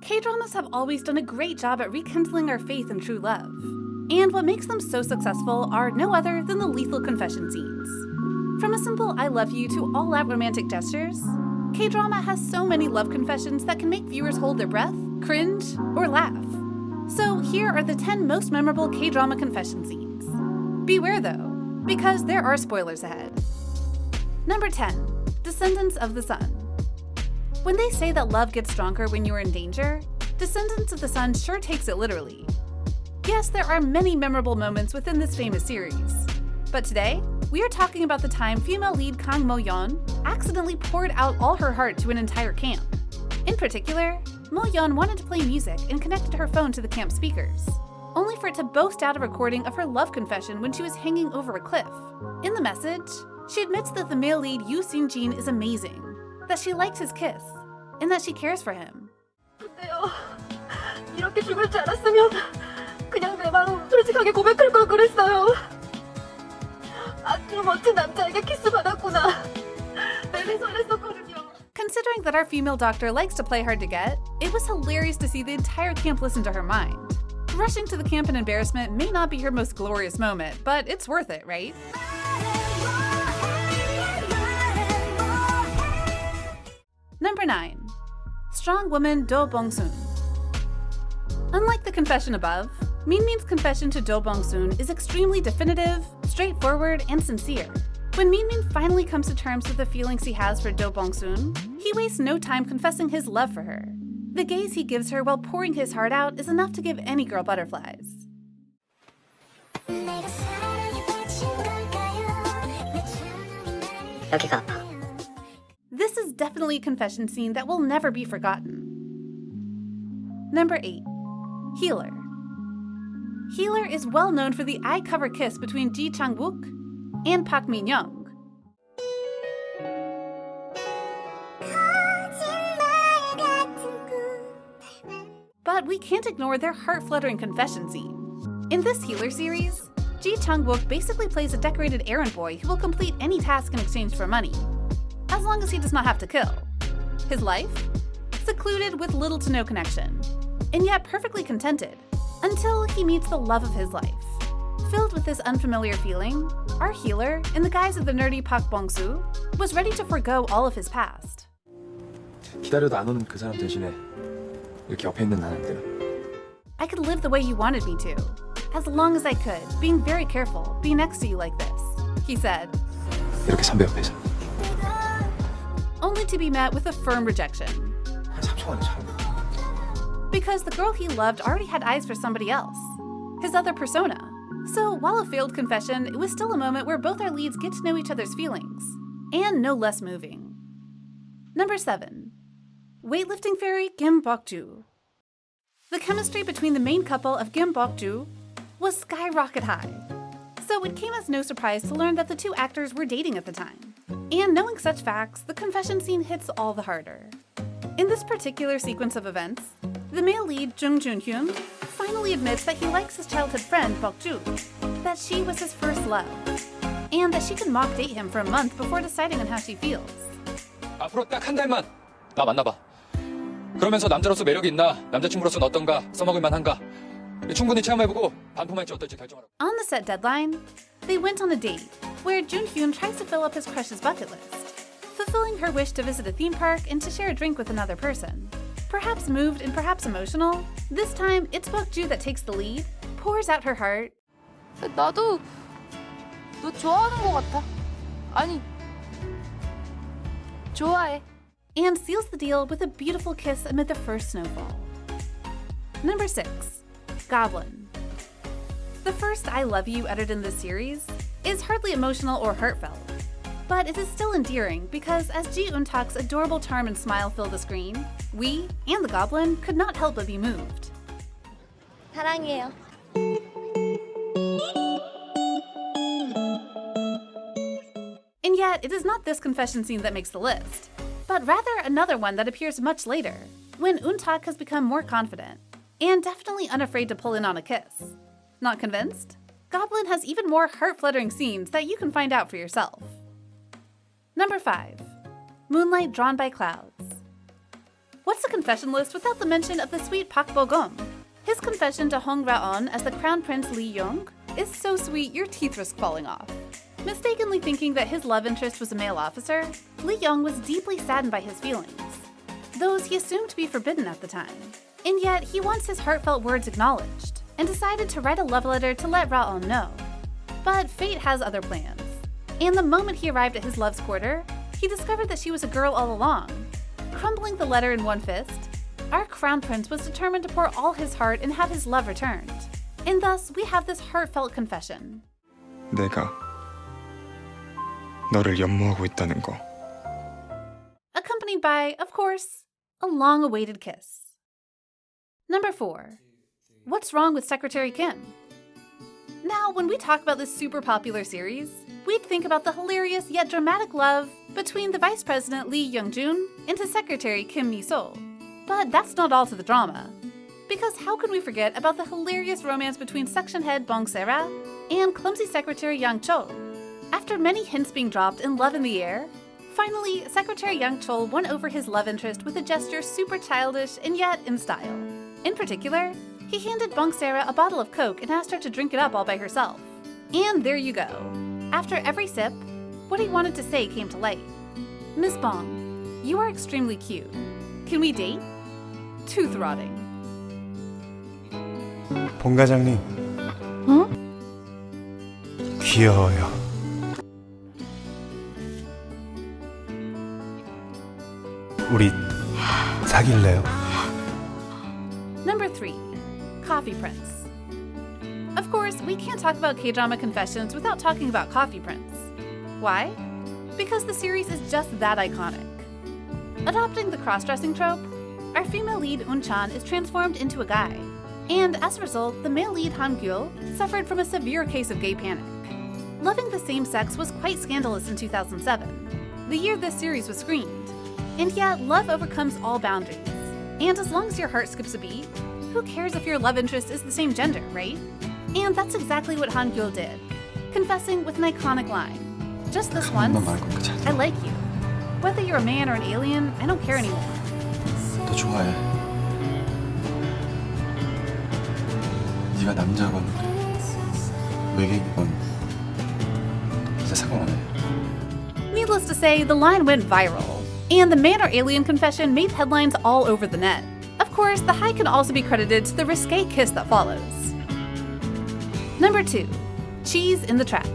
K-dramas have always done a great job at rekindling our faith in true love. And what makes them so successful are no other than the lethal confession scenes. From a simple I love you to all-out romantic gestures, K-drama has so many love confessions that can make viewers hold their breath, cringe, or laugh. So here are the 10 most memorable K-drama confession scenes. Beware though, because there are spoilers ahead. Number 10. Descendants of the Sun. When they say that love gets stronger when you're in danger, Descendants of the Sun sure takes it literally. Yes, there are many memorable moments within this famous series. But today, we are talking about the time female lead Kang Mo-yeon accidentally poured out all her heart to an entire camp. In particular, Mo-yeon wanted to play music and connected her phone to the camp speakers, only for it to boast out a recording of her love confession when she was hanging over a cliff. In the message, she admits that the male lead Yoo Seung-jin is amazing, that she likes his kiss, and that she cares for him. 이렇게 죽을 줄 알았으면 그냥 내 마음 솔직하게 고백할 걸 그랬어요. 아주 멋진 남자에게 키스 받았구나. 내내 설렜었거든요. Considering that our female doctor likes to play hard to get, it was hilarious to see the entire camp listen to her mind. Rushing to the camp in embarrassment may not be her most glorious moment, but it's worth it, right? Number 9. Strong woman Do Bong-soon. Unlike the confession above, Min Min's confession to Do Bong-soon is extremely definitive, straightforward, and sincere. When Min Min finally comes to terms with the feelings he has for Do Bong-soon, he wastes no time confessing his love for her. The gaze he gives her while pouring his heart out is enough to give any girl butterflies. 여기가 아파. This is definitely a confession scene that will never be forgotten. Number 8. Healer. Healer is well known for the eye-cover kiss between Ji Chang-wook and Park Min-young. But we can't ignore their heart-fluttering confession scene. In this Healer series, Ji Chang-wook basically plays a decorated errand boy who will complete any task in exchange for money, as long as he does not have to kill. His life? Secluded with little to no connection, and yet perfectly contented, until he meets the love of his life. Filled with this unfamiliar feeling, our healer, in the guise of the nerdy Park Bong-soo, was ready to forgo all of his past. 기다려도 안 오는 그 사람 대신에 이렇게 옆에 있는 나한테요. I could live the way you wanted me to, as long as I could, being very careful, be next to you like this, he said. 이렇게 선배 옆에서. Only to be met with a firm rejection. 3초 만에 참. Because the girl he loved already had eyes for somebody else, his other persona. So while a failed confession, it was still a moment where both our leads get to know each other's feelings, and no less moving. Number 7. Weightlifting fairy Kim Bok-joo. The chemistry between the main couple of Kim Bok-joo was skyrocket high, so it came as no surprise to learn that the two actors were dating at the time. And knowing such facts, the confession scene hits all the harder. In this particular sequence of events, the male lead Jung Jun-hyun finally admits that he likes his childhood friend Bok-joo, that she was his first love, and that she could mock date him for a month before deciding on how she feels. 앞으로 딱 한 달만 나 만나봐. 그러면서 남자로서 매력이 있나, 남자친구로서는 어떤가, 써먹을 만한가 충분히 체험해보고 반품할지 어떨지 결정하라고. On the set deadline, they went on a date where Jun-hyun tries to fill up his crush's bucket list, fulfilling her wish to visit a theme park and to share a drink with another person. Perhaps moved and perhaps emotional, this time it's Bok-joo that takes the lead, pours out her heart. 나도 너 좋아하는 것 같아. 아니, 좋아해. And seals the deal with a beautiful kiss amid the first snowfall. Number 6. Goblin. The first I love you uttered in this series is hardly emotional or heartfelt, but it is still endearing because as Ji Eun-tak's adorable charm and smile fill the screen, we, and the Goblin, could not help but be moved. 사랑해요. And yet, it is not this confession scene that makes the list, but rather another one that appears much later, when Eun-tak has become more confident, and definitely unafraid to pull in on a kiss. Not convinced? Goblin has even more heart-fluttering scenes that you can find out for yourself. Number 5. Moonlight Drawn by Clouds. What's a confession list without the mention of the sweet Pak Bo-gum? His confession to Hong Ra-on as the Crown Prince Lee Young is so sweet your teeth risk falling off. Mistakenly thinking that his love interest was a male officer, Lee Young was deeply saddened by his feelings, those he assumed to be forbidden at the time. And yet, he wants his heartfelt words acknowledged, and decided to write a love letter to let Ra-on know. But fate has other plans, and the moment he arrived at his love's quarter, he discovered that she was a girl all along. Crumbling the letter in one fist, our crown prince was determined to pour all his heart and have his love returned. And thus, we have this heartfelt confession. 내가 너를 연모하고 있다는 거. Accompanied by, of course, a long-awaited kiss. Number 4. What's wrong with Secretary Kim? Now, when we talk about this super popular series, we'd think about the hilarious yet dramatic love between the Vice President Lee Young-jun and his secretary Kim Mi-sol. But that's not all to the drama. Because how can we forget about the hilarious romance between section head Bong Se-ra and clumsy secretary Yang Chol? After many hints being dropped and love in the air, finally, Secretary Yang Chol won over his love interest with a gesture super childish and yet in style. In particular, he handed Bong Se-ra a bottle of Coke and asked her to drink it up all by herself. And there you go. After every sip, what he wanted to say came to light. Miss Bong, you are extremely cute. Can we date? Tooth rotting. 봉 과장님. Huh? 귀여워요. 우리 사귈래요? Number 3. Coffee Prince. Of course, we can't talk about K-drama confessions without talking about Coffee Prince. Why? Because the series is just that iconic. Adopting the cross-dressing trope, our female lead Un-chan is transformed into a guy. And as a result, the male lead Han-gyul suffered from a severe case of gay panic. Loving the same sex was quite scandalous in 2007, the year this series was screened. And yet, love overcomes all boundaries. And as long as your heart skips a beat, who cares if your love interest is the same gender, right? And that's exactly what Han-gyul did, confessing with an iconic line. Just this once, I like you. Whether you're a man or an alien, I don't care anymore. 너 좋아해. 네가 남자건 외계인이건 이제 상관 안 해. Needless to say, the line went viral, and the man or alien confession made headlines all over the net. Of course, the high can also be credited to the risque kiss that follows. Number 2. Cheese in the Trap.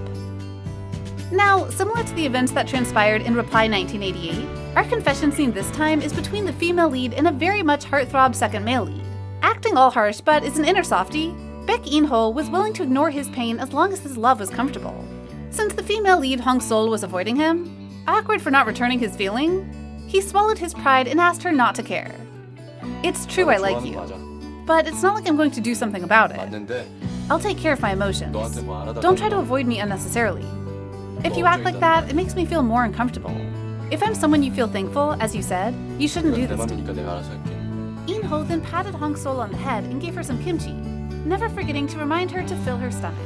Now, similar to the events that transpired in Reply 1988, our confession scene this time is between the female lead and a very much heartthrob second male lead. Acting all harsh but is an inner softie, Baek In-ho was willing to ignore his pain as long as his love was comfortable. Since the female lead Hong Sol was avoiding him, awkward for not returning his feeling, he swallowed his pride and asked her not to care. It's true I like you, but it's not like I'm going to do something about it. 맞는데 I'll take care of my emotions. 너한테 뭐 알아다 Don't try to avoid me unnecessarily. If you act like that, it makes me feel more uncomfortable. If I'm someone you feel thankful, as you said, you shouldn't do 내 this to me. 맘이니까 내가 알아서 할게. In-ho then patted Hong Sol on the head and gave her some kimchi, never forgetting to remind her to fill her stomach.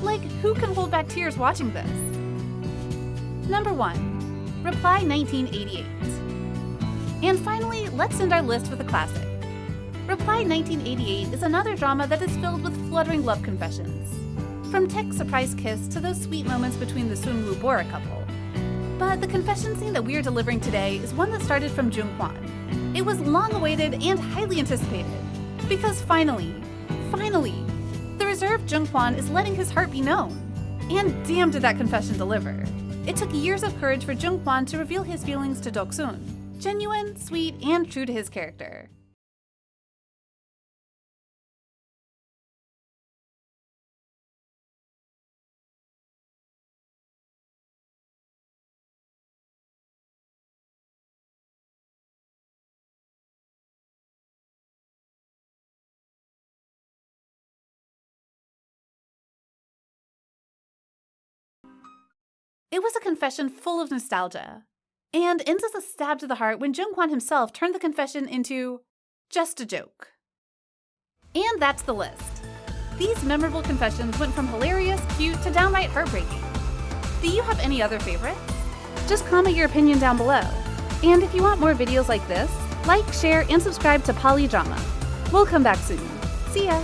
Like, who can hold back tears watching this? Number 1. Reply 1988. And finally, let's end our list with a classic. Reply 1988 is another drama that is filled with fluttering love confessions. From Tech's surprise kiss to those sweet moments between the Sun-woo Bora couple. But the confession scene that we are delivering today is one that started from Jung-kwan. It was long-awaited and highly anticipated. Because finally, the reserved Jung-kwan is letting his heart be known. And damn did that confession deliver. It took years of courage for Jung-kwan to reveal his feelings to Dok-sun. Genuine, sweet, and true to his character. It was a confession full of nostalgia, and ends as a stab to the heart when Jung-kwan himself turned the confession into just a joke. And that's the list. These memorable confessions went from hilarious, cute, to downright heartbreaking. Do you have any other favorites? Just comment your opinion down below. And if you want more videos like this, Like, share, and subscribe to bbalidrama. We'll come back soon. See ya!